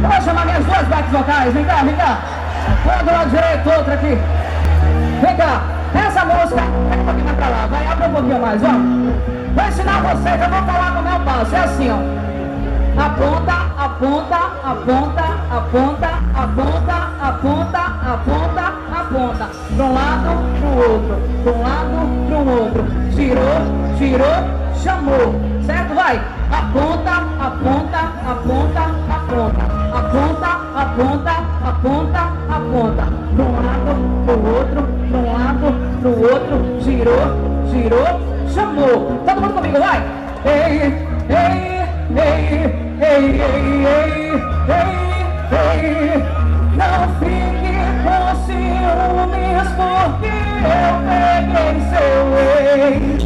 Eu vou chamar minhas duas backs vocais. Vem cá, vem cá. Um do lado direito, outro aqui. Vem cá. Essa música, vem um pouquinho mais pra lá. Vai, abre um pouquinho mais, vamos. Vou ensinar vocês, eu vou falar como é o passo. É assim, ó. Aponta, aponta, aponta, aponta, aponta, aponta, aponta, aponta. De um lado pro outro, de um lado pro outro. Girou, girou, chamou. Certo? Vai. Aponta, aponta, aponta, aponta. Aponta, aponta, aponta, aponta. De um lado pro outro, de um lado pro outro. Girou, girou, chamou. Todo mundo comigo, vai. Ei, ei. Ei, ei, ei, ei, ei, ei, não fique com ciúmes porque eu peguei seu ex.